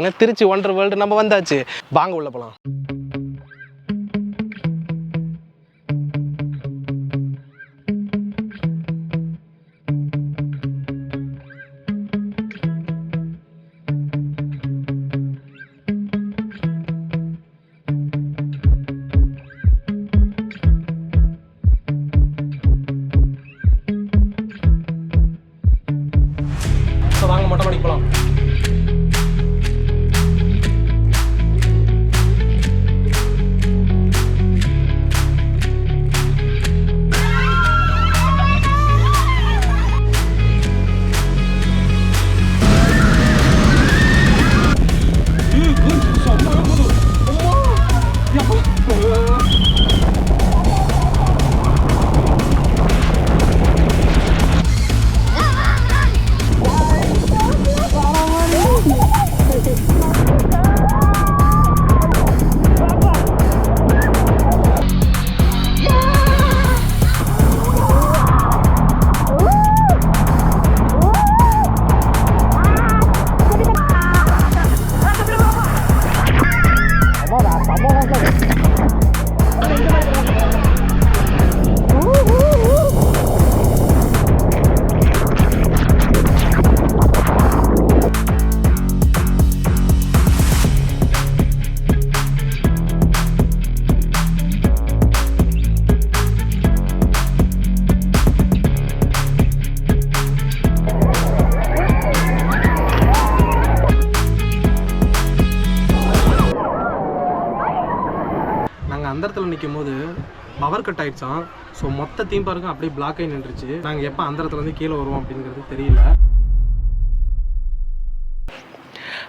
பார்த்தீங்கன்னா Trichy wonder world நம்ம வந்தாச்சு. வாங்க உள்ள போகலாம். வாங்க மொட்டை மாடிக்கு போகலாம். அந்த இடத்துல நிற்கும் போது பவர் கட் ஆகிடுச்சான். ஸோ மொத்த தீம் பார்க்கும் அப்படியே பிளாக் ஆகி நின்றுச்சு. நாங்கள் எப்போ அந்த இடத்துலேருந்து கீழே வருவோம் அப்படிங்கிறது தெரியல.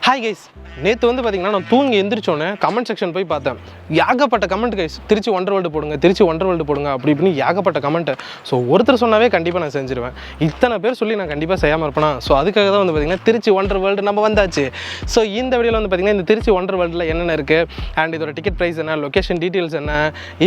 ஹாய் கைஸ், நேற்று வந்து பார்த்தீங்கன்னா நான் தூங்கி எந்திரிச்சோன்னே கமெண்ட் செக்ஷன் போய் பார்த்தேன். ஏகப்பட்ட comment guys, Trichy wonder world போடுங்க, திருச்சி ஒண்டர் வேர்ல்டு போடுங்க அப்படி இப்படின்னு ஏகப்பட்ட கமெண்ட்டு. ஸோ ஒருத்தர் சொன்னாவே கண்டிப்பாக நான் செஞ்சிருவேன். இத்தனை பேர் சொல்லி நான் கண்டிப்பாக செய்யாமல் இருப்பேனா? ஸோ அதுக்காக தான் வந்து பார்த்தீங்கன்னா திருச்சி ஒண்டர் வேர்ல்டு நம்ம வந்தாச்சு. ஸோ இந்த வீடியோவில் வந்து பார்த்தீங்கன்னா இந்த திருச்சி ஒண்டர் வேர்ல்டில் என்னென்ன இருக்குது அண்ட் இதோட டிக்கெட் ப்ரைஸ் என்ன, லொக்கேஷன் டீட்டெயில்ஸ் என்ன,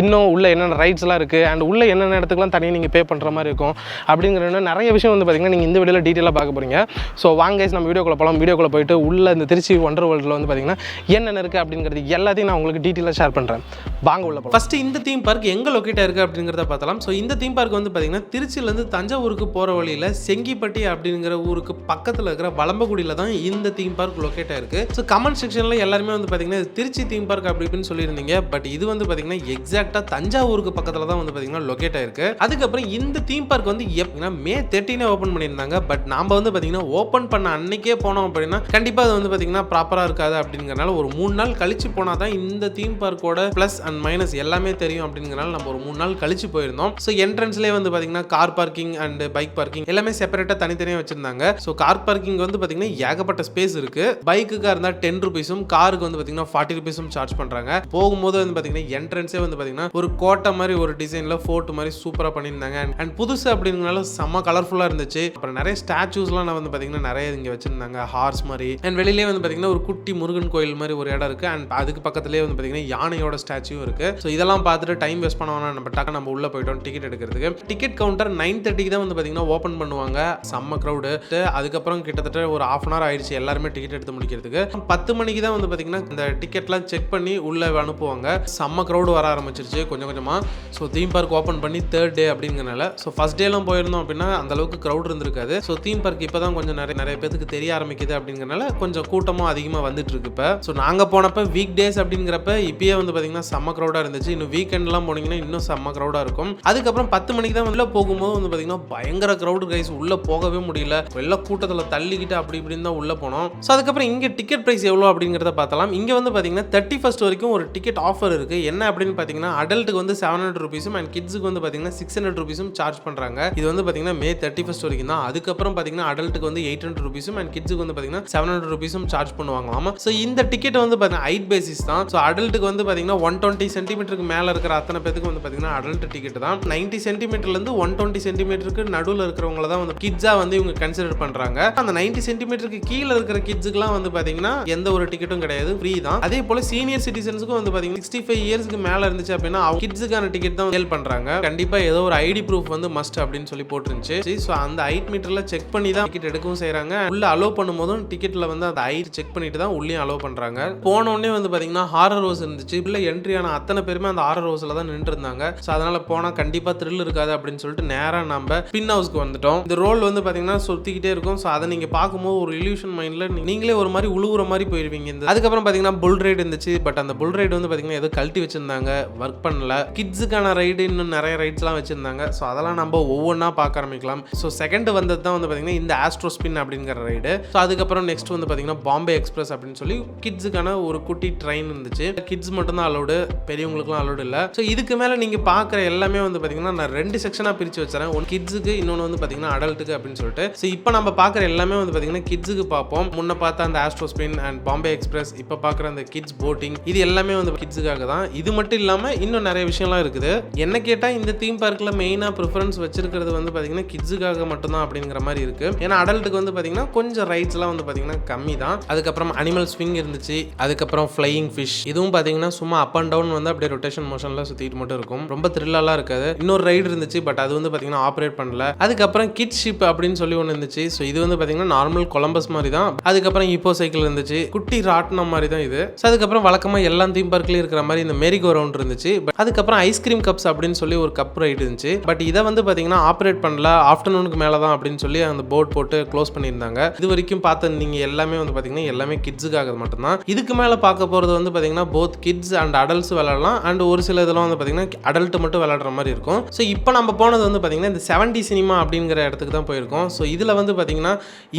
இன்னும் உள்ள என்னென்ன ரைட்ஸ்லாம் இருக்குது அண்ட் உள்ள என்னென்ன இடத்துக்குலாம் தனியாக நீங்கள் பே பண்ணுற மாதிரி இருக்கும் அப்படிங்கிற நிறைய விஷயம் வந்து பார்த்தீங்கன்னா நீங்கள் இந்த வீடியோவில் டீட்டெயிலாக பார்க்க போகிறீங்க. ஸோ வாங்க கைஸ், நம்ம வீடியோக்குள்ளே போகலாம். வீடியோக்குள்ளே போயிட்டு உள்ள இந்த திருச்சி ஒண்டர் வேர்ல்டில் வந்து பார்த்தீங்கன்னா என்னென்ன இருக்குது அப்படிங்கிறது எல்லாத்தையும் நான் உங்களுக்கு டீட்டெயிலாக ஷேர் பண்ணுறேன். வாங்க உள்ள போகலாம். ஃபஸ்ட்டு இந்த தீம் பார்க் எங்கே லொக்கேட் ஆயிருக்கு அப்படிங்கிறத பார்த்தலாம். ஸோ இந்த தீம் பார்க் வந்து பார்த்தீங்கன்னா திருச்சியிலேருந்து தஞ்சாவூருக்கு போகிற வழியில் செங்கிப்பட்டி அப்படிங்கிற ஊருக்கு பக்கத்தில் இருக்கிற வளம்பகுடியில் தான் இந்த தீம் பார்க் லொக்கேட் ஆயிருக்கு. ஸோ கமெண்ட் செக்ஷனில் எல்லாருமே வந்து பார்த்தீங்கன்னா திருச்சி தீம் பார்க் அப்படி இப்படின்னு சொல்லியிருந்தீங்க. பட் இது வந்து பார்த்தீங்கன்னா எக்ஸாக்டாக தஞ்சாவூருக்கு பக்கத்தில் தான் வந்து பார்த்தீங்கன்னா லொக்கேட் ஆயிருக்கு. அதுக்கப்புறம் இந்த தீம் பார்க் வந்து எப்படின்னா May 13 ஓப்பன் பண்ணியிருந்தாங்க. பட் நாம் வந்து பார்த்தீங்கன்னா ஓப்பன் பண்ண அன்னைக்கே போனோம் அப்படின்னா கண்டிப்பாக அது வந்து பார்த்தீங்கன்னா ப்ராப்பராக இருக்காது அப்படிங்கிறனால ஒரு 3 நாள் கழிச்சு போனால் தான் இந்த தீம் பார்க்கோட ப்ளஸ் அண்ட் மைனஸ் எல்லாமே தெரியும் அப்படிங்கிறனால நம்ம ஒரு 3 நாள் கழிச்சு போயிருந்தோம். ஸோ என்ட்ரன்ஸ்லேயே வந்து பார்த்தீங்கன்னா car parking and bike parking எல்லாமே செப்பரேட்டாக தனித்தனியாக வச்சிருந்தாங்க. ஸோ கார் பார்க்கிங் வந்து பார்த்தீங்கன்னா ஏகப்பட்ட ஸ்பேஸ் இருக்கு. பைக்குக்காக இருந்தால் 10 ரூபீஸும் காருக்கு வந்து பார்த்தீங்கன்னா 40 ரூபீஸும் சார்ஜ் பண்ணுறாங்க. போகும்போது வந்து பார்த்தீங்கன்னா என்ட்ரன்ஸே வந்து பார்த்தீங்கன்னா ஒரு கோட்டை மாதிரி ஒரு டிசைனில் ஃபோர்ட் மாதிரி சூப்பராக பண்ணியிருந்தாங்க. அண்ட் புதுசு அப்படிங்கிறனால செம்ம கலர்ஃபுல்லாக இருந்துச்சு. அப்புறம் நிறைய ஸ்டாச்சூஸ்லாம் வந்து பார்த்தீங்கன்னா நிறைய இங்கே வச்சிருந்தாங்க, ஹார்ஸ் மாதிரி. அண்ட் வெளியிலே வந்து பார்த்தீங்கன்னா ஒரு குட்டி முருகன் கோயில் மாதிரி ஒரு இடம் இருக்கு. அண்ட் அதுக்கு பக்கத்துலேயே வந்து பார்த்தீங்கன்னா யானையோட ஸ்டாச்சு இருக்கு. ஸோ இதெல்லாம் பார்த்துட்டு டைம் வேஸ்ட் பண்ண வேணாம், நம்ம டக்கு நம்ம உள்ள போயிட்டோம் டிக்கெட் எடுக்கிறதுக்கு. டிக்கெட் கவுண்டர் 9:30 தான் வந்து பார்த்தீங்கன்னா ஓப்பன் பண்ணுவாங்க. செம்ம க்ரௌடு. அதுக்கப்புறம் கிட்டத்தட்ட ஒரு 1/2 hour ஆயிடுச்சு எல்லாருமே டிக்கெட் எடுத்து முடிக்கிறதுக்கு. 10 மணிக்கு தான் வந்து பார்த்தீங்கன்னா இந்த டிக்கெட்லாம் செக் பண்ணி உள்ள அனுப்புவாங்க. செம்ம க்ரௌடு வர ஆரம்பிச்சிருச்சு கொஞ்சம் கொஞ்சமாக. ஸோ தீம் பார்க் ஓப்பன் பண்ணி 3rd டே அப்படிங்கிறனால ஸோ ஃபர்ஸ்ட் டேலாம் போயிருந்தோம் அப்படின்னா அந்த அளவுக்கு க்ரௌட் இருந்திருக்காது. ஸோ தீம் பார்க் இப்போ தான் கொஞ்சம் நிறைய பேருக்கு தெரிய ஆரம்பிக்குது அப்படிங்கிறனால கொஞ்சம் கூட்டமும் அதிகமாக வந்துட்டு இருக்கு இப்போ. ஸோ நாங்கள் போனப்போ வீக் டேஸ் அப்படிங்கிறப்ப இப்பயே வந்து பார்த்தீங்கன்னா செம்ம க்ரௌடாக இருந்துச்சு. இன்னும் வீக்கெண்ட்லாம் போனீங்கன்னா இன்னும் செம்ம க்ரௌடாக இருக்கும். அதுக்கப்புறம் 10 மணிக்கு தான் உள்ள போகும்போது வந்து பார்த்தீங்கன்னா பயங்கர க்ரௌடு கைஸ், உள்ள போகவே முடியல. எல்லா கூட்டத்தில் தள்ளிக்கிட்டு அப்படி இப்படின்னு தான் உள்ள போனோம். ஸோ அதுக்கப்புறம் இங்கே டிக்கெட் ப்ரைஸ் எவ்வளோ அப்படிங்கிறத பார்த்தலாம். இங்கே வந்து பார்த்தீங்கன்னா 31st வரைக்கும் ஒரு டிக்கெட் ஆஃபர் இருக்குது. என்ன அப்படின்னு பார்த்தீங்கன்னா அடல்ட்டுக்கு வந்து 700 ரூபீஸும் அண்ட் கிட்ஸுக்கு வந்து பார்த்தீங்கன்னா 600 ரூபீஸும் சார்ஜ் பண்ணுறாங்க. இது வந்து பார்த்தீங்கன்னா May 31st வரைக்கும் தான். அதுக்கப்புறம் பார்த்தீங்கன்னா அடல்ட்டுக்கு வந்து 800 ரூபீஸும் அண்ட் கிட்ஸுக்கு வந்து பார்த்தீங்கன்னா 700 ரூபீஸும் சார்ஜ் பண்ணுவாங்களாமா. ஸோ இந்த டிக்கெட் வந்து பார்த்தீங்கன்னா ஹைட் பேசிஸ் தான். ஸோ அடல்ட்டுக்கு வந்து பார்த்தீங்கன்னா 120 சென்டிமீட்டருக்கு மேலே இருக்கிற அத்தனை பேருக்கு வந்து பார்த்தீங்கன்னா அடல்ட் டிக்கெட் தான். 90 சென்டிமீட்டர்லேருந்து 120 சென்டிமீட்டருக்கு நடுவில் இருக்கிறவங்கள தான் வந்து கிட்ஸாக வந்து இவங்க கன்சிடர் பண்ணுறாங்க. அந்த 90 சென்டிமீட்டருக்கு கீழே இருக்கிற கிட்ஸுக்குலாம் வந்து பார்த்தீங்கன்னா எந்த ஒரு டிக்கெட்டும் கிடையாது, ஃப்ரீ தான். அதே போல் சீனியர் சிட்டிசன்ஸுக்கும் வந்து பார்த்தீங்கன்னா 65 இயர்ஸ்க்கு மேலே இருந்துச்சு அப்படின்னா அவங்க கிட்ஸுக்கான டிக்கெட் தான் சேல் பண்ணுறாங்க. கண்டிப்பாக ஏதோ ஒரு ஐடி ப்ரூஃப் வந்து மஸ்ட் அப்படின்னு சொல்லி போட்டுருந்துச்சு. ஸோ அந்த ஐட் மீட்டரில் செக் பண்ணி தான் டிக்கெட் எடுக்கவும் செய்கிறாங்க. உள்ள அலோவ் பண்ணும்போதும் டிக்கெட்டில் வந்து அந்த ஐட் செக் பண்ணிட்டு தான் உள்ளே அலோவ் பண்ணுறாங்க. போனோடனே வந்து பார்த்தீங்கன்னா ஹாரர் ரோஸ் இருந்துச்சு. உள்ள என்ட்ரியான அத்தனை பேருமே அந்த ஹாரர் ரோஸில் தான் நின்று இருந்தாங்க. ஸோ அதனால் போனால் கண்டிப்பாக த்ரில் இருக்காது அப்படின்னு சொல்லிட்டு நேராக நம்ம பின் ஹவுஸ்க்கு வந்துட்டோம். இந்த ரோல் வந்து பார்த்தீங்கன்னா சுற்றிக்கிட்டே இருக்கும். ஸோ அதை நீங்கள் பார்க்கும்போது ஒரு இல்யூஷன் மைண்டில் நீங்களே ஒரு மாதிரி உழுவுற மாதிரி போயிருவீங்க. அதுக்கப்புறம் பார்த்தீங்கன்னா புல் ரைடு இருந்துச்சு. பட் அந்த புல் ரைடு வந்து பார்த்தீங்கன்னா ஏதோ கழட்டி வச்சிருந்தாங்க, ஒர்க் பண்ணல. கிட்ஸுக்கான ரைடு இன்னும் நிறைய ரைட்ஸ்லாம் வச்சிருந்தாங்க. ஸோ அதெல்லாம் நம்ம ஒவ்வொன்றா பார்க்க ஆரம்பிக்கலாம். ஸோ செகண்ட் வந்தது தான் வந்து பார்த்தீங்கன்னா இந்த ஆஸ்ட்ரோ ஸ்பின் அப்படிங்கிற ரைடு. ஸோ அதுக்கப்புறம் நெக்ஸ்ட் வந்து பார்த்தீங்கன்னா பாம்பே எக்ஸ்பிரஸ் அப்படின்னு சொல்லி கிட்ஸுக்கான ஒரு குட்டி ட்ரெயின் இருந்துச்சு. கிட்ஸ் மட்டும் தான் அலோடு, பெரியவங்களுக்குலாம் அலோடு இல்லை. ஸோ இதுக்கு மேலே நீங்கள் பார்க்குற எல்லாமே வந்து பார்த்தீங்கன்னா நான் 2 செக்ஷனாக பிரித்து வச்சுறேன். ஒன்று கிட்ஸுக்கு, இன்னொன்று வந்து பார்த்தீங்கன்னா அடல்ட்டுக்கு அப்படின்னு சொல்லிட்டு. ஸோ இப்போ நம்ம பார்க்குற எல்லாமே வந்து பார்த்தீங்கன்னா கிட்ஸுக்கு பார்ப்போம். முன்ன பார்த்தா அந்த astro spin and Bombay express, இப்போ பார்க்குற அந்த கிட்ஸ் போட்டிங், இது எல்லாமே வந்து கிட்ஸுக்காக தான். இது மட்டும் இல்லாமல் இன்னும் நிறைய விஷயம்லாம் இருக்குது. என்ன கேட்டால் இந்த தீம் பார்க்கில் மெயினாக ப்ரிஃபரன்ஸ் வச்சிருக்கிறது வந்து பார்த்தீங்கன்னா கிட்ஸுக்காக மட்டும்தான் அப்படிங்கிற மாதிரி இருக்குது. ஏன்னா அடல்ட்டுக்கு வந்து பார்த்தீங்கன்னா கொஞ்சம் ரைட்ஸ்லாம் வந்து பார்த்தீங்கன்னா கம்மி தான். அதுக்கப்புறம் அனிமல் ஸ்விங் இருந்துச்சு. அதுக்கப்புறம் ஃப்ளையிங் ஃபிஷ், இதுவும் பார்த்தீங்கன்னா சும்மா அப் அண்ட் டவுன் வந்து அப்படியே ரொட்டேஷன் மோஷனில் சுற்றிட்டு மட்டும் இருக்கும். ரொம்ப த்ரில்லாலாம் இருக்காது. இன்னொரு ரைடு இருந்துச்சு, பட் அது வந்து பார்த்தீங்கன்னா ஆப்ரேட் பண்ணல. அதுக்கப்புறம் கிட் ஷிப் அப்படின்னு சொல்லி ஒன்று இருந்துச்சு. ஸோ இது வந்து பார்த்தீங்கன்னா நார்மல் கொலம்பஸ் மாதிரி தான். அதுக்கப்புறம் இப்போ சைக்கிள் இருந்துச்சு, குட்டி ராட்னம் மாதிரி தான் இது. ஸோ அதுக்கப்புறம் வழக்கமாக எல்லா தீம் பார்க்லேயும் இருக்கிற மாதிரி இந்த மேரிகோ ரவுண்ட் இருந்துச்சு. அதுக்கப்புறம் ஐஸ்கிரீம் கப்ஸ் அப்படின்னு சொல்லி ஒரு கப் ரைடு இருந்துச்சு. பட் இதை வந்து பார்த்தீங்கன்னா ஆப்ரேட் பண்ணல, ஆஃப்டர்நூனுக்கு மேலே தான் அப்படின்னு சொல்லி அந்த போர்ட் போட்டு க்ளோஸ் பண்ணியிருந்தாங்க. இது வரைக்கும் பார்த்த நீங்கள் எல்லாமே வந்து பார்த்தீங்கன்னா எல்லாமே கிட்ஸுக்காக மட்டும்தான். இதுக்கு மேலே பார்க்க போகிறது வந்து பார்த்தீங்கன்னா போத் கிட்ஸ் அண்ட் அடல்ட்ஸ் விளையாடலாம். அண்ட் ஒரு சில இதெல்லாம் வந்து பார்த்தீங்கன்னா அடல்ட் மட்டும் விளையாடுற மாதிரி இருக்கும். ஸோ இப்போ நம்ம போனது வந்து பார்த்தீங்கன்னா இந்த 70 சினிமா அப்படிங்கிற இடத்துக்கு தான் போயிருக்கோம். ஸோ இதில் வந்து பார்த்தீங்கன்னா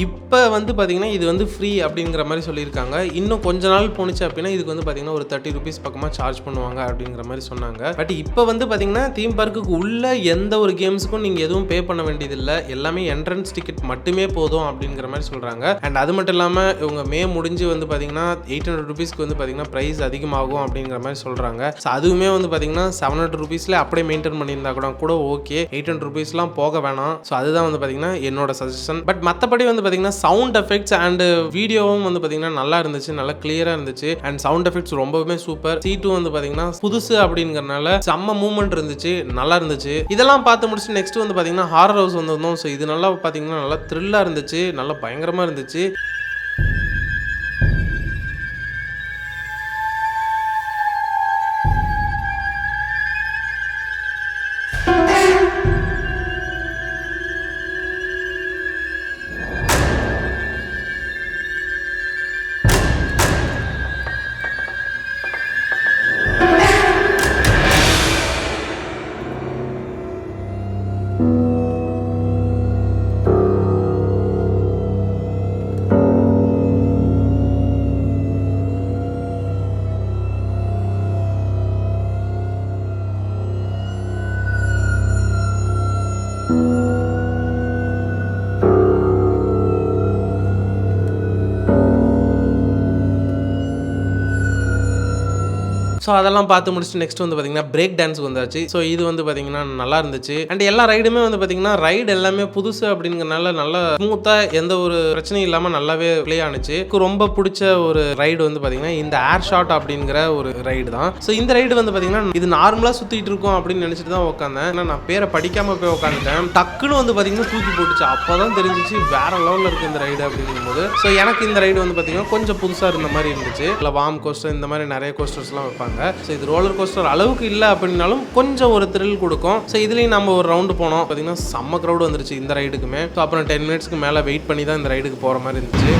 இப்போ வந்து பார்த்தீங்கன்னா இது வந்து ஃப்ரீ அப்படிங்கிற மாதிரி சொல்லியிருக்காங்க. இன்னும் கொஞ்ச நாள் போணுச்சு அப்படின்னா இதுக்கு வந்து பார்த்தீங்கன்னா ஒரு 30 ரூபீஸ் பக்கமாக சார்ஜ் பண்ணுவாங்க அப்படிங்கிற மாதிரி சொன்னாங்க. பட் இப்போ வந்து பார்த்தீங்கன்னா தீம் பார்க்குக்கு உள்ள எந்த ஒரு கேம்ஸுக்கும் நீங்கள் எதுவும் பே பண்ண வேண்டியதில்லை, எல்லாமே என்ட்ரன்ஸ் டிக்கெட் மட்டுமே போதும் அப்படிங்கிற மாதிரி சொல்கிறாங்க. அண்ட் அது மட்டும் இல்லாமல் இவங்க மே முடிஞ்சு வந்து பார்த்தீங்கன்னா 800 ரூபீஸ்க்கு வந்து பார்த்தீங்கன்னா ப்ரைஸ் அதிகமாகும் அப்படிங்கிற மாதிரி சொல்கிறாங்க. ஸோ அதுவுமே வந்து பார்த்தீங்கன்னா 700 ரூபீஸில் அப்படியே மெயின்டைன் பண்ணியிருந்தா கூட ஓகே, 800 ரூபீஸ்லாம் போக வேணாம். ஸோ அதுதான் வந்து பார்த்தீங்கன்னா என்னோட சஜஷன். பட் மற்றபடி வந்து பார்த்தீங்கன்னா சவுண்ட் எஃபெக்ட்ஸ் அண்ட் வீடியோவும் வந்து பார்த்தீங்கன்னா நல்லா இருந்துச்சு, நல்லா கிளியராக இருந்துச்சு. அண்ட் சவுண்ட் எஃபெக்ட்ஸ் ரொம்பவுமே சூப்பர். சீட்டும் வந்து பார்த்தீங்கன்னா புதுசு அப்படிங்கிறனால செம்ம மூவ்மெண்ட் இருந்துச்சு, நல்லா இருந்துச்சு. இதெல்லாம் பார்த்து முடிச்சு நெக்ஸ்ட் வந்து பார்த்தீங்கன்னா ஹாரர் ஹவுஸ் வந்திருந்தோம். ஸோ இது நல்லா பார்த்தீங்கன்னா நல்லா த்ரில்லாக இருந்துச்சு, நல்லா பயங்கரமாக இருந்துச்சு. ஸோ அதெல்லாம் பார்த்து முடிச்சுட்டு நெக்ஸ்ட் வந்து பார்த்தீங்கன்னா பிரேக் டான்ஸ் வந்தாச்சு. ஸோ இது வந்து பார்த்தீங்கன்னா நல்லா இருந்துச்சு. அண்ட் எல்லா ரைடுமே வந்து பார்த்தீங்கன்னா ரைடு எல்லாமே புதுசு அப்படிங்கிறனால நல்லா ஸ்மூத்தாக எந்த ஒரு பிரச்சனையும் இல்லாமல் நல்லாவே ப்ளே ஆனிச்சு. ரொம்ப பிடிச்ச ஒரு ரைடு வந்து பார்த்தீங்கன்னா இந்த ஏர் ஷாட் அப்படிங்கிற ஒரு ரைடு தான். ஸோ இந்த ரைடு வந்து பார்த்தீங்கன்னா இது நார்மலாக சுற்றிட்டு இருக்கோம் அப்படின்னு நினச்சிட்டு தான் உட்காந்தேன். ஏன்னா நான் பேரை படிக்காமல் போய் உட்காந்துட்டேன். டக்குன்னு வந்து பார்த்தீங்கன்னா தூக்கி போட்டுச்சு. அப்போ தான் தெரிஞ்சிச்சு வேற லெவலில் இருக்குது இந்த ரைடு அப்படிங்கும்போது. ஸோ எனக்கு இந்த ரைடு வந்து பார்த்தீங்கன்னா கொஞ்சம் புதுசாக இருந்த மாதிரி இருந்துச்சு. இல்லை வார்ம் கோஸ்டர் இந்த மாதிரி நிறைய கோஸ்டர்ஸ்லாம் வைப்பாங்க. ஸோ இது ரோலர் கோஸ்டர் அளவுக்கு இல்லை அப்படின்னாலும் கொஞ்சம் ஒரு த்ரில் கொடுக்கும். ஸோ இதுலேயும் நம்ம ஒரு ரவுண்டு போனோம். பார்த்தீங்கன்னா செம்ம க்ரௌடு வந்துருச்சு இந்த ரைடுக்குமே. ஸோ அப்புறம் 10 மினிட்ஸ்க்கு மேலே வெயிட் பண்ணி தான் இந்த ரைடுக்கு போகிற மாதிரி இருந்துச்சு.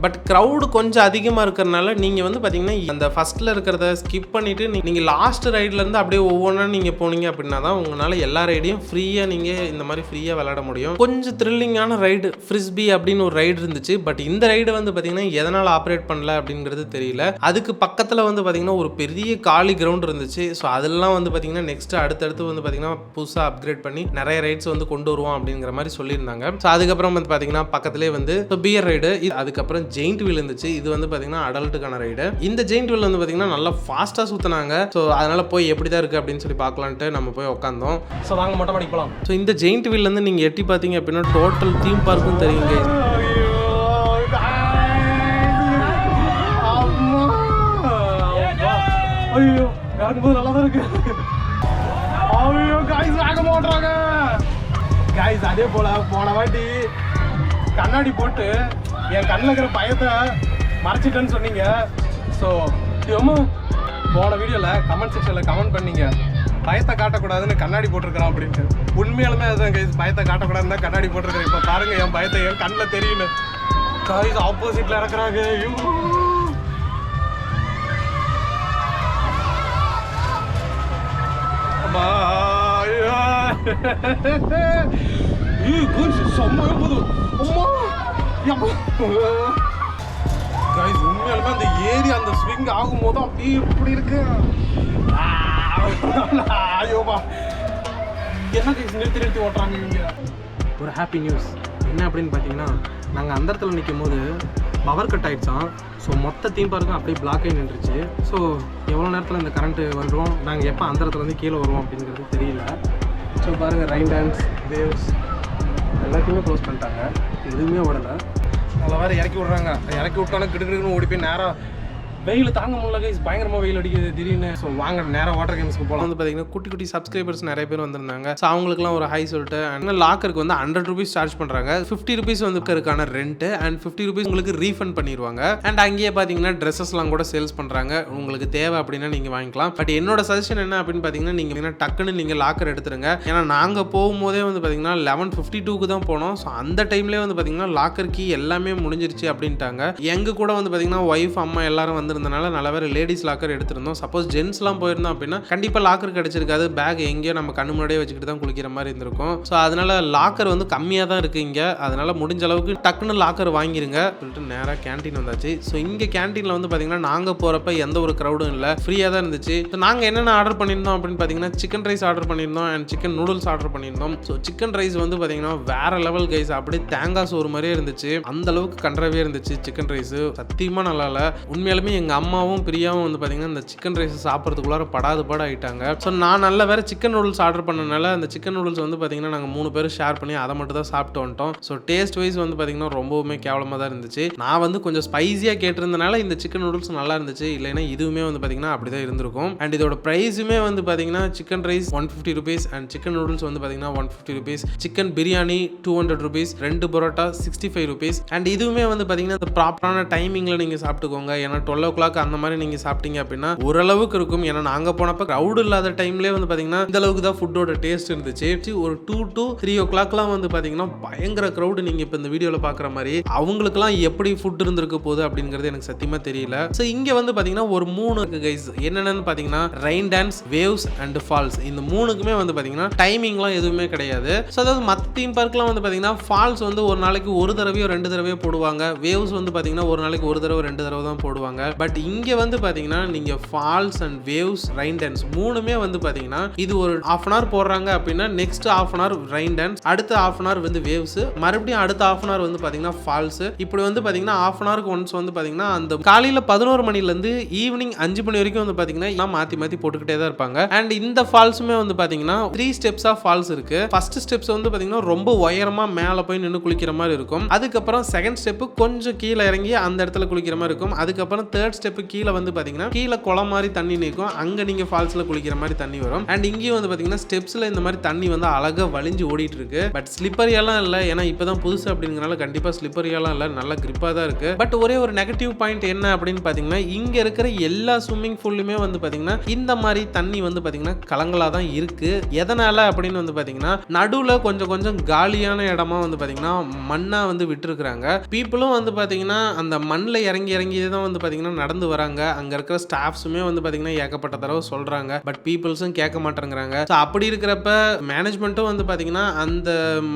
பட் க்ரௌடு கொஞ்சம் அதிகமாக இருக்கிறனால நீங்கள் வந்து பார்த்தீங்கன்னா அந்த ஃபஸ்ட்டில் இருக்கிறத ஸ்கிப் பண்ணிவிட்டு நீங்கள் லாஸ்ட் ரைட்லேருந்து அப்படியே ஒவ்வொன்றா நீங்கள் போனீங்க அப்படின்னா தான் உங்களால் எல்லா ரைடையும் ஃப்ரீயாக நீங்கள் இந்த மாதிரி ஃப்ரீயாக விளையாட முடியும். கொஞ்சம் த்ரில்லிங்கான ரைடு ஃப்ரிஸ்பி அப்படின்னு ஒரு ரைடு இருந்துச்சு. பட் இந்த ரைடு வந்து பார்த்தீங்கன்னா எதனால் ஆப்ரேட் பண்ணல அப்படிங்கிறது தெரியல. அதுக்கு பக்கத்தில் வந்து பார்த்தீங்கன்னா ஒரு பெரிய காலி கிரவுண்ட் இருந்துச்சு. ஸோ அதெல்லாம் வந்து பார்த்தீங்கன்னா நெக்ஸ்ட் அடுத்தடுத்து வந்து பார்த்தீங்கன்னா புதுசாக அப்கிரேட் பண்ணி நிறைய ரைட்ஸ் வந்து கொண்டு வருவோம் அப்படிங்கிற மாதிரி சொல்லியிருந்தாங்க. ஸோ அதுக்கப்புறம் வந்து பார்த்தீங்கன்னா பக்கத்துலேயே வந்து பியர் ரைடு, அதுக்கப்புறம் ஜெயிண்ட் வீல் இருந்துச்சு. இது வந்து பார்த்தீங்கன்னா அடல்ட்டுக்கான ரைடு. இந்த ஜெயிண்ட் வீல் வந்து பார்த்தீங்கன்னா நல்லா ஃபாஸ்ட்டாக சுற்றினாங்க. ஸோ அதனால் போய் எப்படி தான் இருக்குது அப்படின்னு சொல்லி பார்க்கலான்ட்டு நம்ம போய் உட்காந்தோம். ஸோ வாங்க மொட்டை மாடிக்கு போகலாம். ஸோ இந்த ஜெயிண்ட் வீல்லேருந்து நீங்கள் எட்டி பார்த்தீங்க அப்படின்னா டோட்டல் தீம் பார்க்கும் தெரியுங்க. ஐயோ இறக்கும்போது நல்லா தான் இருக்கு. ஐயோ காய்ஸ் வாங்க மாட்டாங்க காய்ஸ். அதே போல் போன வாட்டி கண்ணாடி போட்டு என் கண்ணில் இருக்கிற பயத்தை மறைச்சிட்டேன்னு சொன்னீங்க. ஸோ போன வீடியோவில் கமெண்ட் செக்ஷனில் கமெண்ட் பண்ணீங்க பயத்தை காட்டக்கூடாதுன்னு கண்ணாடி போட்டிருக்கிறான் அப்படின்ட்டு. உண்மையாலுமே அதுதான் கைஸ், பயத்தை காட்டக்கூடாதுன்னு தான் கண்ணாடி போட்டிருக்கிறேன். இப்போ பாருங்க என் பயத்தை என் கண்ணில் தெரியல. காய்ஸ் ஆப்போசிட்டில் இறக்குறாங்க. உண்மையாலுமே அந்த ஏரி அந்த ஸ்விங் ஆகும் போதும் அப்படியே இப்படி இருக்கு. ஐயோபா என்ன கைஸ் நிறுத்தி ஓட்டுறாங்க இவங்க. ஒரு ஹாப்பி நியூஸ் என்ன அப்படின்னு பார்த்தீங்கன்னா, நாங்கள் அந்த இடத்துல நிற்கும் போது பவர் கட் ஆகிடுச்சான். ஸோ மொத்த தீம் பார்க்கும் அப்படியே பிளாக் ஆகி நின்றுச்சு. ஸோ எவ்வளோ நேரத்தில் இந்த கரண்ட்டு வந்துடும், நாங்கள் எப்போ அந்த இடத்துலேருந்து கீழே வருவோம் அப்படிங்கிறது தெரியல. ஸோ பாருங்கள் ரைன் டான்ஸ் வேவ்ஸ் எல்லாத்தையுமே க்ளோஸ் பண்ணிட்டாங்க, எதுவுமே ஓடலை. அதில் வேறு இறக்கி விட்றாங்க. இறக்கி விட்டாலும் கிடுக்கிடுன்னு ஓடி போய் நேராக வெயில் தாங்க முடியல கைஸ், பயங்கரமாக வெயில் அடிக்குது திடீர்னு. ஸோ வாங்க நேராக வாட்டர் கேம்ஸ்க்கு போகலாம். வந்து பார்த்தீங்கன்னா குட்டி குட்டி சப்ஸ்கிரைபர்ஸ் நிறைய பேர் வந்திருந்தாங்க. ஸோ அவங்களுக்குலாம் ஒரு ஹை சொல்லிட்டு அண்ட் லாக்கருக்கு வந்து 100 rupees சார்ஜ் பண்ணுறாங்க. 50 rupees வந்து இருக்கான ரெண்ட் அண்ட் 50 rupees உங்களுக்கு ரீஃபண்ட் பண்ணிடுவாங்க. அண்ட் அங்கேயே பார்த்தீங்கன்னா ட்ரெஸ்ஸஸ்லாம் கூட சேல்ஸ் பண்ணுறாங்க. உங்களுக்கு தேவை அப்படின்னா நீங்கள் வாங்கிக்கலாம். பட் என்னோட சஜஷன் என்ன அப்படின்னு பார்த்தீங்கன்னா, நீங்கள் டக்குன்னு நீங்கள் லாக்கர் எடுத்துருங்க. ஏன்னா நாங்கள் போகும்போதே வந்து பார்த்தீங்கன்னா 11:52 தான் போனோம். ஸோ அந்த டைம்லேயே வந்து பார்த்தீங்கன்னா லாக்கர் கீ எல்லாமே முடிஞ்சிருச்சு அப்படின்ட்டாங்க. எங்கள் கூட வந்து பார்த்தீங்கன்னா ஒய்ஃப் அம்மா எல்லாரும் வந்து இருந்தனால நல்ல வேறு லேடிஸ் லாக்கர் எடுத்திருந்தோம். சப்போஸ் ஜென்ஸ்லாம் போயிருந்தோம் அப்படின்னா கண்டிப்பாக லாக்கர் கிடைச்சிருக்காது. பேக் எங்கேயோ நம்ம கண்ணு முன்னாடியே வச்சுக்கிட்டு தான் குளிக்கிற மாதிரி இருந்திருக்கும். ஸோ அதனால லாக்கர் வந்து கம்மியாக தான் இருக்குது இங்கே. அதனால முடிஞ்ச அளவுக்கு டக்குன்னு லாக்கர் வாங்கிருங்க சொல்லிட்டு நேராக கேன்டீன் வந்தாச்சு. ஸோ இங்கே கேன்டீனில் வந்து பார்த்தீங்கன்னா நாங்கள் போகிறப்ப எந்த ஒரு க்ரௌடும் இல்லை, ஃப்ரீயாக தான் இருந்துச்சு. ஸோ நாங்கள் என்னென்ன ஆர்டர் பண்ணியிருந்தோம் அப்படின்னு பார்த்தீங்கன்னா சிக்கன் ரைஸ் ஆர்டர் பண்ணியிருந்தோம் அண்ட் சிக்கன் நூடுல்ஸ் ஆர்டர் பண்ணியிருந்தோம். ஸோ சிக்கன் ரைஸ் வந்து பார்த்தீங்கன்னா வேற லெவல் கைஸ், அப்படியே தேங்காய் சோறு மாதிரியே இருந்துச்சு. அந்த அளவுக்கு கண்டவே இருந்துச்சு சிக்கன் ரைஸ். சத்தியமாக நல்லா இல்லை. உண்மையாலுமே எங்கள் அம்மாவும் பிரியாவும் வந்து பார்த்தீங்கன்னா இந்த சிக்கன் ரைஸ் சாப்பிட்றதுக்குள்ளார படாது ஆகிட்டாங்க. ஸோ நான் நல்ல வேறு சிக்கன் நூடுல்ஸ் ஆர்டர் பண்ணனால அந்த சிக்கன் நூடுல்ஸ் வந்து பார்த்தீங்கன்னா நாங்கள் 3 பேரும் ஷேர் பண்ணி அதை மட்டும் தான் சாப்பிட்டு வந்துட்டோம். ஸோ டேஸ்ட் வைஸ் வந்து பார்த்தீங்கன்னா ரொம்பவுமே கேவலமாக தான் இருந்துச்சு. நான் வந்து கொஞ்சம் ஸ்பைஸியாக கேட்டிருந்தனால இந்த சிக்கன் நூடுல்ஸ் நல்லா இருந்துச்சு. இல்லைன்னா இதுவுமே வந்து பார்த்தீங்கன்னா அப்படி தான் இருந்திருக்கும். அண்ட் இதோட ப்ரைஸுமே வந்து பார்த்தீங்கன்னா chicken rice 150 rupees and chicken noodles வந்து பார்த்தீங்கன்னா 150 rupees, chicken biryani 200 rupees, 2 parotta 65 rupees. And இதுவுமே வந்து பார்த்தீங்கன்னா இந்த ப்ராப்பரான டைமிங்கில் நீங்கள் சாப்பிட்டுக்கோங்க. ஏன்னா 12 o'clock அந்த மாதிரி நீங்கள் சாப்பிட்டீங்க அப்படின்னா ஓரளவுக்கு இருக்கும். ஏன்னா நாங்கள் போனப்போ க்ரௌட் இல்லாத டைம்லேயே வந்து பார்த்தீங்கன்னா இந்த அளவுக்கு தான் ஃபுட்டோட டேஸ்ட் இருந்துச்சு. ஒரு 2 to 3 o'clockலாம் வந்து பார்த்தீங்கன்னா பயங்கர க்ரௌடு. நீங்கள் இப்போ இந்த வீடியோவில் பார்க்குற மாதிரி அவங்களுக்குலாம் எப்படி ஃபுட் இருந்திருக்கு போகுது அப்படிங்கிறது எனக்கு சத்தியமாக தெரியல. ஸோ இங்கே வந்து பார்த்தீங்கன்னா ஒரு 3 இருக்கு கைஸ். என்னென்னு பார்த்தீங்கன்னா rain dance, waves and falls. இந்த 3க்குமே வந்து பார்த்தீங்கன்னா டைமிங்லாம் எதுவுமே கிடையாது. ஸோ அதாவது மற்ற தீம் பார்க்லாம் வந்து பார்த்தீங்கன்னா ஃபால்ஸ் வந்து ஒரு நாளைக்கு ஒரு தடவையோ 2 தடவையோ போடுவாங்க. வேவ்ஸ் வந்து பார்த்தீங்கன்னா ஒரு நாளைக்கு ஒரு தடவை 2 தடவை தான் போடுவாங்க. பட் இங்கே வந்து பார்த்தீங்கன்னா நீங்கள் falls and waves, rain dance 3மே வந்து பார்த்தீங்கன்னா இது ஒரு 1/2 hour போடுறாங்க அப்படின்னா நெக்ஸ்ட் 1/2 hour ரெயின் டான்ஸ், அடுத்த 1/2 hour வந்து வேவ்ஸ், மறுபடியும் அடுத்த 1/2 hour வந்து பார்த்தீங்கன்னா ஃபால்ஸ். இப்படி வந்து பார்த்தீங்கன்னா 1/2 hourக்கு ஒன்ஸ் வந்து பார்த்தீங்கன்னா அந்த காலையில் 11 மணிலேருந்து ஈவினிங் 5 மணி வரைக்கும் வந்து பார்த்தீங்கன்னா மாற்றி மாற்றி போட்டுக்கிட்டே தான் இருப்பாங்க. அண்ட் இந்த ஃபால்ஸுமே வந்து பார்த்தீங்கன்னா 3 steps ஆஃப் ஃபால்ஸ் இருக்கு. ஃபர்ஸ்ட் ஸ்டெப்ஸ் வந்து பார்த்தீங்கன்னா ரொம்ப உயரமா மேலே போய் நின்று குளிக்கிற மாதிரி இருக்கும். அதுக்கப்புறம் செகண்ட் ஸ்டெப் கொஞ்சம் கீழே இறங்கி அந்த இடத்துல குளிக்கிற மாதிரி இருக்கும். அதுக்கப்புறம் 3rd தேர்ட் ஸ்டெப் கீழே வந்து பாத்தீங்கன்னா கீழே குளம் மாதிரி தண்ணி நிற்கும், அங்க நீங்க ஃபால்ஸ்ல குளிக்கிற மாதிரி தண்ணி வரும். அண்ட் இங்கேயும் வந்து பாத்தீங்கன்னா ஸ்டெப்ஸ்ல இந்த மாதிரி தண்ணி வந்து அழகா வலிஞ்சு ஓடிட்டு இருக்கு. பட் ஸ்லிப்பரியாலாம் இல்ல, ஏன்னா இப்பதான் புதுசு அப்படிங்கறனால கண்டிப்பா ஸ்லிப்பரியாலாம் இல்ல, நல்ல கிரிப்பா தான் இருக்கு. பட் ஒரே ஒரு நெகட்டிவ் பாயிண்ட் என்ன அப்படின்னு பாத்தீங்கன்னா இங்க இருக்கிற எல்லா ஸ்விம்மிங் பூல்லுமே வந்து பாத்தீங்கன்னா இந்த மாதிரி தண்ணி வந்து பாத்தீங்கன்னா கலங்களா தான் இருக்கு. எதனால அப்படின்னு வந்து பாத்தீங்கன்னா நடுவுல கொஞ்சம் கொஞ்சம் காலியான இடமா வந்து பாத்தீங்கன்னா மண்ணா வந்து விட்டுருக்காங்க. பீப்புளும் வந்து பாத்தீங்கன்னா அந்த மண்ணில் இறங்கி இறங்கி தான் வந்து பாத்தீங்கன்னா நடந்து வராங்க. அங்க இருக்கிற ஸ்டாஃப்ஸுமே வந்து பாத்தீங்கன்னா ஏகப்பட்ட தடவை சொல்றாங்க. பட் பீப்புள்ஸும் கேட்க மாட்டேங்கிறாங்க. அப்படி இருக்கிறப்ப மேனேஜ்மெண்ட்டும் வந்து பாத்தீங்கன்னா அந்த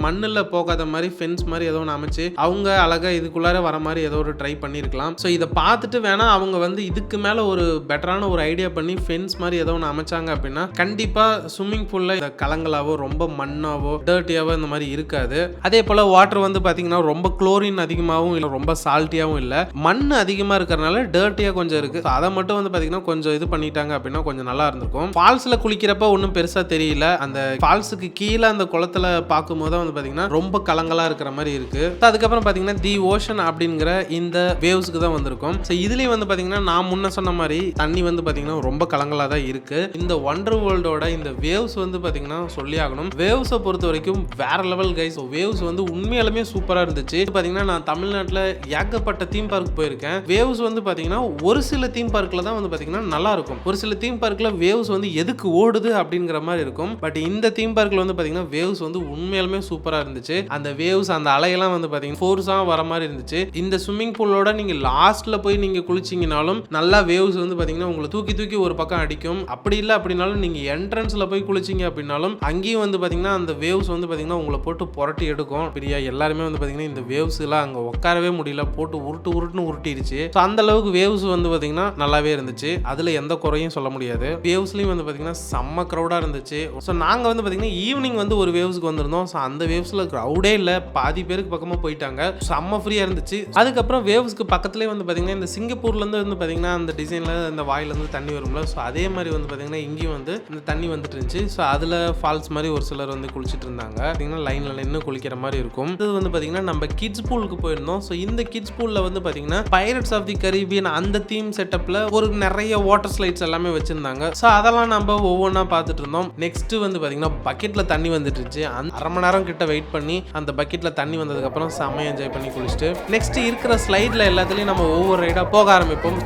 மண்ணில் போகாத மாதிரி ஃபென்ஸ் மாதிரி ஏதோ ஒன்று அமைச்சு அவங்க அழகா இதுக்குள்ளார வர மாதிரி ஏதோ ஒரு ட்ரை பண்ணியிருக்கலாம். ஸோ இதை பார்த்துட்டு வேணா அவங்க வந்து இதுக்கு மேலே ஒரு பெட்டரான ஒரு ஐடியா பண்ணி ஃபென்ஸ் மாதிரி ஏதோ ஒன்று அமைச்சாங்க அப்படின்னா கண்டிப்பாக ஸ்விம்மிங் பூலில் இந்த கலங்களாவோ ரொம்ப மண்ணாவோ டர்ட்டியாவோ இந்த மாதிரி இருக்காது. அதே போல் வாட்டர் வந்து பார்த்தீங்கன்னா ரொம்ப குளோரின் அதிகமாகவும் இல்லை ரொம்ப சால்ட்டியாகவும் இல்லை, மண் அதிகமாக இருக்கிறனால டர்ட்டியாக கொஞ்சம் இருக்குது. அதை மட்டும் வந்து பார்த்தீங்கன்னா கொஞ்சம் இது பண்ணிட்டாங்க அப்படின்னா கொஞ்சம் நல்லா இருந்திருக்கும். ஃபால்ஸில் குளிக்கிறப்ப ஒன்றும் பெருசாக தெரியல, அந்த ஃபால்ஸுக்கு கீழே அந்த குளத்தில் பார்க்கும்போது வந்து பார்த்தீங்கன்னா ரொம்ப கலங்களாக இருக்கிற மாதிரி இருக்கு. அதுக்கப்புறம் பார்த்தீங்கன்னா தி ஓஷன் அப்படிங்கிற இந்த வேவ்ஸ்க்கு தான் வந்திருக்கும். ஸோ இதுலேயும் வந்து பார்த்தீங்கன்னா நான் முன்ன சொன்ன மாதிரி தண்ணி வந்து பார்த்தீங்கன்னா ரொம்ப கலங்களாக தான் இருக்கு. இந்த ஒண்டர் வேர்ல்டோட இந்த வேவ்ஸ் வந்து பார்த்தீங்கன்னா சொல்லி ஆகணும். வேவ்ஸை பொறுத்த வரைக்கும் வேற லெவல் கைஸ். வேவ்ஸ் வந்து உண்மையாலுமே சூப்பராக இருந்துச்சு. பார்த்தீங்கன்னா நான் தமிழ்நாட்டில் ஏகப்பட்ட தீம் பார்க் போயிருக்கேன். வேவ்ஸ் வந்து பார்த்தீங்கன்னா ஒரு சில தீம் பார்க்கில் தான் வந்து பார்த்தீங்கன்னா நல்லா இருக்கும். ஒரு சில தீம் பார்க்கில் வேவ்ஸ் வந்து எதுக்கு ஓடுது அப்படிங்கிற மாதிரி இருக்கும். பட் இந்த தீம் பார்க்கில் வந்து பார்த்தீங்கன்னா வேவ்ஸ் வந்து உண்மையாலுமே சூப்பராக இருந்துச்சு. அந்த வேவ்ஸ் அந்த அலையெல்லாம் வந்து பார்த்தீங்கன்னா ஃபோர்ஸாக வர மாதிரி இருந்துச்சு. இந்த ஸ்விம்மிங் பூலோட நீங்கள் லாஸ்ட்டில் போய் நீங்கள் குளிச்சிங்கனாலும் நல்லா வேவ்ஸ் வந்து பார்த்தீங்கன்னா உங்களை தூக்கி தூக்கி ஒரு பக்கம் அடிக்கும். அப்படி இல்லை அப்படின்னாலும் நீங்கள் என்ட்ரன்ஸில் போய் குளிச்சிங்க அப்படின்னாலும் அங்கேயும் வந்து பார்த்தீங்கன்னா அந்த வேவ்ஸ் வந்து பார்த்தீங்கன்னா உங்களை போட்டு புரட்டி எடுக்கும். பிரியா எல்லாருமே வந்து பார்த்தீங்கன்னா இந்த வேவ்ஸ்லாம் அங்கே உட்காரவே முடியல, போட்டு உருட்டுன்னு உருட்டிடுச்சு. ஸோ அந்த அளவுக்கு வேவ்ஸ் வந்து பார்த்தீங்கன்னா நல்லாவே இருந்துச்சு. அதில் எந்த குறையும் சொல்ல முடியாது. வேவ்ஸ்லையும் வந்து பார்த்தீங்கன்னா செம்ம க்ரௌடாக இருந்துச்சு. ஸோ நாங்கள் வந்து பார்த்தீங்கன்னா ஈவினிங் வந்து ஒரு வேவ்ஸ்க்கு வந்திருந்தோம். ஸோ அந்த வேவ்ஸில் க்ரௌடே இல்லை, பாதி பேருக்கு பக்கமாக போயிட்டாங்க. செம்ம ஃப்ரீயாக இருந்துச்சு. அதுக்கப்புறம் வேவ்ஸ்க்கு பக்கத்துலேயே வந்து பார்த்தீங்கன்னா இந்த சிங்கப்பூர்லேருந்து வந்து பார்த்தீங்கன்னா அந்த டிசைனில் இந்த வாயிலேருந்து தண்ணி வரும்ல, ஸோ அதே மாதிரி வந்து பார்த்தீங்கன்னா இங்கேயும் வந்து இந்த தண்ணி வந்துட்டு இருந்துச்சு. ஸோ அதில் ஃபால்ஸ் மாதிரி ஒரு சிலர் வந்து குளிச்சுட்டு இருந்தாங்க. பார்த்தீங்கன்னா லைனில் நின்று குளிக்கிற மாதிரி இருக்கும். இது வந்து பார்த்தீங்கன்னா நம்ம கிட்ஸ் பூலுக்கு போயிருந்தோம். ஸோ இந்த கிட்ஸ் பூலில் வந்து பார்த்தீங்கன்னா பைரட்ஸ் ஆஃப் தி கரீபியன் அந்த தீம் செட்டப்பில் ஒரு நிறைய வாட்டர் ஸ்லைட்ஸ் எல்லாமே வச்சுருந்தாங்க. ஸோ அதெல்லாம் நம்ம ஒவ்வொன்றா பார்த்துட்டு இருந்தோம். நெக்ஸ்ட் வந்து பார்த்தீங்கன்னா பக்கெட்டில் தண்ணி வந்துட்டு இருந்துச்சு. அரை மணி நேரம் கிட்ட வெயிட் பண்ணி அந்த பக்கெட்டில் தண்ணி வந்ததுக்கப்புறம் செம்மையாக என்ஜாய் பண்ணி குளிச்சுட்டு நெக்ஸ்ட் இருக்கிற ஸ்லைடில் எல்லாத்துலேயும் நம்ம ஒவ்வொரு ரைடாக போக ஆரம்பிப்போம்.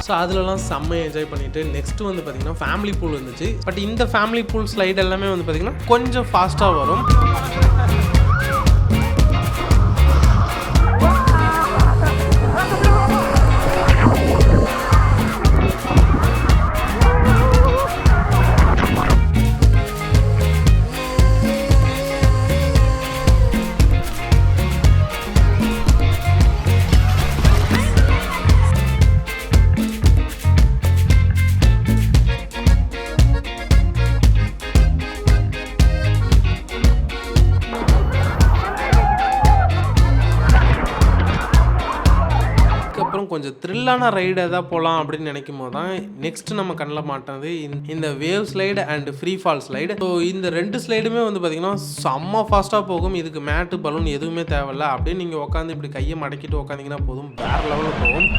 ஸோ அதிலலாம் செம்மையாக என்ஜாய் பண்ணிவிட்டு நெக்ஸ்ட்டு வந்து பார்த்திங்கன்னா ஃபேமிலி பூல் இருந்துச்சு. பட் இந்த ஃபேமிலி பூல் ஸ்லைட் எல்லாமே வந்து பார்த்திங்கன்னா கொஞ்சம் ஃபாஸ்ட்டாக வரும். கொஞ்சம் த்ரில்லான ரைடு எதாவது போகலாம் அப்படின்னு நினைக்கும் போது தான் நெக்ஸ்ட் நம்ம கண்ணில் மாட்டது இந்த wave slide and free fall slide. So இந்த ரெண்டு ஸ்லைடுமே வந்து பார்த்தீங்கன்னா செம்ம ஃபாஸ்ட்டாக போகும். இதுக்கு மேட்டு பலூன் எதுவுமே தேவையில்ல, அப்படியே நீங்கள் உட்காந்து இப்படி கையை மடக்கிட்டு உட்காந்திங்கன்னா போதும், வேறு லெவலில் போகும்.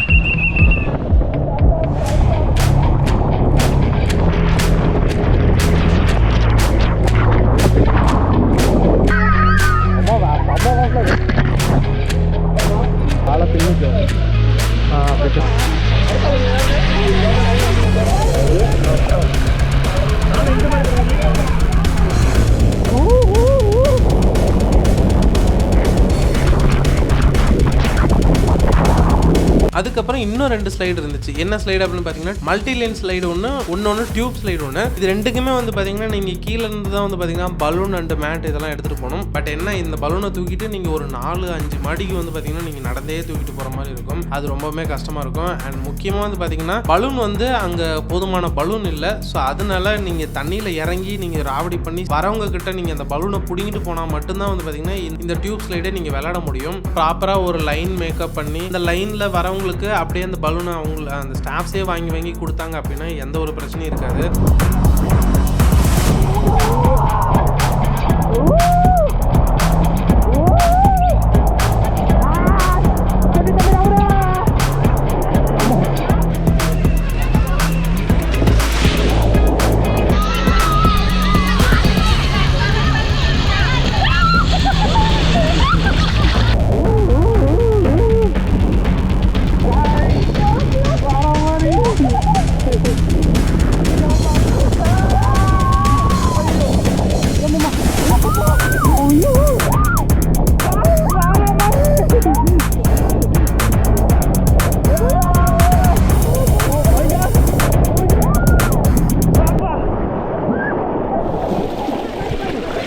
அதுக்கப்புறம் இன்னும் 2 ஸ்லைடு இருந்துச்சு. என்ன ஸ்லைடு அப்படின்னு பார்த்தீங்கன்னா மல்டி லைன் ஸ்லைடு ஒன்று டியூப் ஸ்லைடு ஒன்று. இது ரெண்டுக்குமே வந்து பார்த்தீங்கன்னா நீங்கள் கீழே இருந்து தான் வந்து பார்த்தீங்கன்னா பலூன் அண்ட் மேட் இதெல்லாம் எடுத்துகிட்டு போகணும். பட் என்ன இந்த பலூனை தூக்கிட்டு நீங்கள் ஒரு 4-5 மாடிக்கு வந்து பார்த்தீங்கன்னா நீங்கள் நடந்தே தூக்கிட்டு போகிற மாதிரி இருக்கும். அது ரொம்பவுமே கஷ்டமாக இருக்கும். அண்ட் முக்கியமாக வந்து பார்த்தீங்கன்னா பலூன் வந்து அங்கே போதுமான பலூன் இல்லை. ஸோ அதனால நீங்கள் தண்ணியில் இறங்கி நீங்கள் ராவடி பண்ணி வரவங்க கிட்ட நீங்கள் அந்த பலூனை பிடிங்கிட்டு போனால் மட்டும்தான் வந்து பார்த்தீங்கன்னா இந்த டியூப் ஸ்லைடை நீங்கள் விளையாட முடியும். ப்ராப்பராக ஒரு லைன் மேக்கப் பண்ணி இந்த லைனில் வரவங்களுக்கு அப்படியே அந்த பலூனை அந்த ஸ்டாஃப்ஸே வாங்கி கொடுத்தாங்க அப்படின்னா எந்த ஒரு பிரச்சனையும் இருக்காது.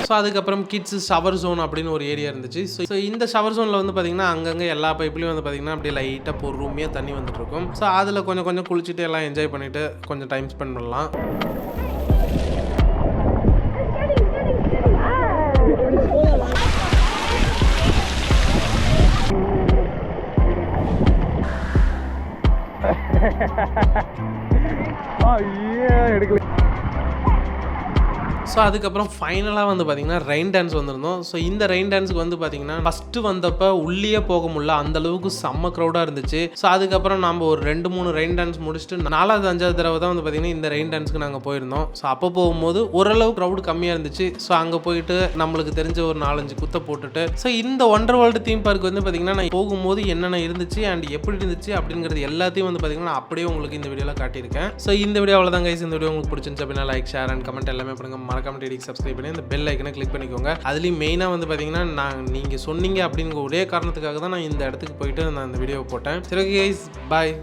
ஸோ அதுக்கப்புறம் கிட்ஸ் ஷவர் ஜோன் அப்படின்னு ஒரு ஏரியா இருந்துச்சு. ஸோ இந்த ஷவர் ஜோனில் வந்து பார்த்தீங்கன்னா அங்கங்கே எல்லா பைப்லையும் வந்து பார்த்தீங்கன்னா அப்படியே லைட்டாக பொறுமையாக தண்ணி வந்துட்டு இருக்கும். ஸோ அதில் கொஞ்சம் குளிச்சுட்டு எல்லாம் என்ஜாய் பண்ணிவிட்டு கொஞ்சம் டைம் ஸ்பெண்ட் பண்ணலாம். எடுக்கல. ஸோ அதுக்கப்புறம் ஃபைனலாக வந்து பார்த்தீங்கன்னா ரெயின் டான்ஸ் வந்திருந்தோம். ஸோ இந்த ரெயின் டான்ஸுக்கு வந்து பார்த்தீங்கன்னா ஃபஸ்ட்டு வந்தப்போ உள்ளே போக முடியல, அந்தளவுக்கு செம்ம க்ரௌடாக இருந்துச்சு. ஸோ அதுக்கப்புறம் நம்ம ஒரு 2-3 ரெயின் டான்ஸ் முடிச்சுட்டு 4வது-5வது தடவை தான் வந்து பார்த்தீங்கன்னா இந்த ரெயின் டான்ஸுக்கு நாங்கள் போயிருந்தோம். ஸோ அப்போ போகும்போது ஓரளவு க்ரௌடு கம்மியாக இருந்துச்சு. ஸோ அங்கே போயிட்டு நம்மளுக்கு தெரிஞ்ச ஒரு 4-5 குத்தை போட்டுட்டு ஸோ இந்த ஒண்டர் வேர்ல்டு தீம் பார்க் வந்து பார்த்தீங்கன்னா நான் போகும்போது என்னென்ன இருந்துச்சு அண்ட் எப்படி இருந்துச்சு அப்படிங்கிறது எல்லாத்தையும் வந்து பார்த்தீங்கன்னா அப்படியே உங்களுக்கு இந்த வீடியோவில் காட்டியிருக்கேன். ஸோ இந்த வீடியோ அவ்வளோதான் கைஸ். இந்த வீடியோ உங்களுக்கு பிடிச்சிருந்துச்சு அப்படின்னா லைக், ஷேர் அண்ட் கமெண்ட் எல்லாமே பண்ணுங்க. மறக்காம சப்ஸ்கிரைப் பண்ணி இந்த பெல் ஐக்கனை கிளிக் பண்ணிக்கோங்க. அதுலேயும் மெயினாக வந்து பார்த்தீங்கன்னா நீங்கள் சொன்னீங்க அப்படிங்கிற ஒரே காரணத்துக்காக தான் நான் இந்த இடத்துக்கு போயிட்டு நான் இந்த வீடியோ போட்டேன். சரி கைஸ், பாய்.